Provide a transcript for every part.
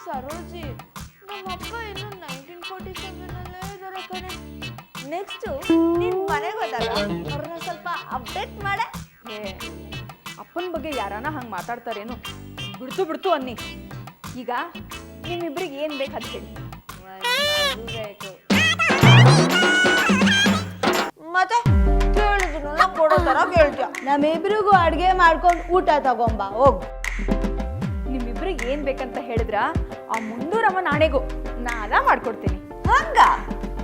ಸರೋಜಿ, ನಮ್ಮಪ್ಪ ಇನ್ನು 1947 ಇದಾರೆ ಕಣೆ. ನೆಕ್ಸ್ಟ್ ನಿನ್ ಮನೆಗೆ ಹೋದಾಗ ಅವ್ರನ್ನ ಸ್ವಲ್ಪ ಅಪ್ಡೇಟ್ ಮಾಡೆ. ಅಪ್ಪನ ಬಗ್ಗೆ ಯಾರಾನ ಹಂಗೆ ಮಾತಾಡ್ತಾರೇನು? ಬಿಡ್ತು ಅನ್ನಿ. ಈಗ ನಿಮ್ಮಿಬ್ರಿಗೆ ಏನು ಬೇಕು ಅಂತ ಹೇಳಿ. ಮತ್ತೆ ಕೇಳಿದ್ನಲ್ಲ ಕೊಡೋ ತರ ಕೇಳ್ತೀಯ. ನಮ್ಮಿಬ್ರಿಗೂ ಅಡ್ಗೆ ಮಾಡ್ಕೊಂಡು ಊಟ ತಗೊಂಬ ಹೋಗ್. ನಿಮ್ಮಿಬ್ರಿಗೆ ಏನು ಬೇಕಂತ ಹೇಳಿದ್ರ ಆ 300 ನಾಣೆಗೂ ನಾನ ಮಾಡ್ಕೊಡ್ತೀನಿ. ಹಂಗ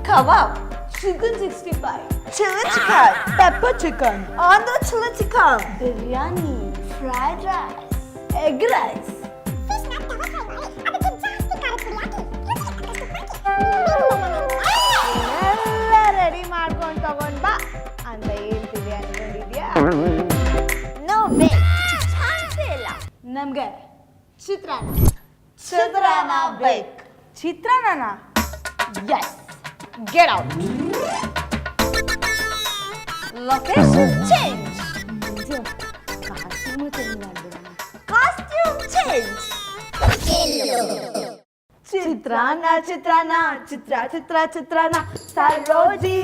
kebab, chicken 65, chilli chicken, pepper chicken, Andhra chilli chicken, biryani, fried rice, egg rice, ಎಲ್ಲ ರೆಡಿ ಮಾಡ್ಕೊಂಡು ತಗೊಂಡ್ ಬಾ ಅಂತ ಹೇಳ್ತೀವಿ ಅನ್ಕೊಂಡಿದ್ಯಾ? ನೋ ವೇ, ಚಾನ್ಸೇ ಇಲ್ಲ. ನಮ್ಗೆ ಚಿತ್ರಾನ್ನ ಬೇಕು. ಚಿತ್ರಾನ್ನ? Yes, get out. Location change, costume change ಮಾಡ್ಬಿಡೋಣ. Costume change. ಚಿತ್ರಾನ್ನ ಚಿತ್ರಾನ್ನ ಸರೋಜಿ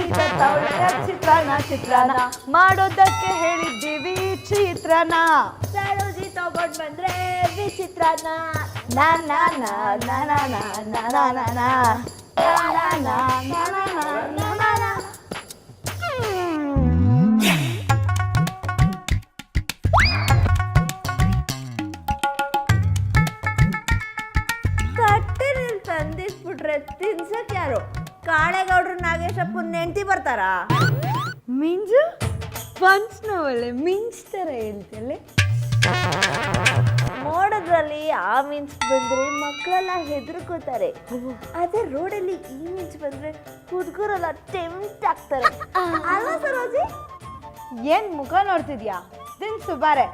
ಚಿತ್ರಾನ್ನ ಮಾಡೋದಕ್ಕೆ ಹೇಳಿದ್ದೀವಿ ಚಿತ್ರಾನ್ನ. ಸರೋಜಿ ತಗೊಂಡ್ ಬಂದ್ರೆ ವಿಚಿತ್ರಾನ್ನ. ತಟ್ಟೆನಲ್ಲಿ ತಂದಿಸ್ಬಿಟ್ರೆ ತಿನ್ಸಕ್ ಯಾರು? ಕಾಳೆಗೌಡ್ರು ನಾಗೇಶಪ್ಪನ ಹೆಂಡತಿ ಬರ್ತಾರಾ? ಮಿಂಜು ಪಂಚ್ನವಳೆ ಮಿಂಚ್ ತರ ಹೇಳ್ತಲೆ. ಮೋಡದ್ರಲ್ಲಿ ಆ ಮಿಂಚ್ ಬಂದ್ರೆ ಮಕ್ಕಳೆಲ್ಲ ಹೆದರ್ಕೋತಾರೆ. ಅದೇ ರೋಡಲ್ಲಿ ಈ ಮಿಂಚ್ ಬಂದ್ರೆ ಹುಡುಗರೆಲ್ಲ ಟೆಂಪ್ಟ್ ಆಗ್ತಾರೆ ಅಲ್ವಾ ಸರೋಜಿ? ಏನ್ ಮುಖ ನೋಡ್ತಿದ್ಯಾ? ತಿನ್ಸು ಬಾರೆ.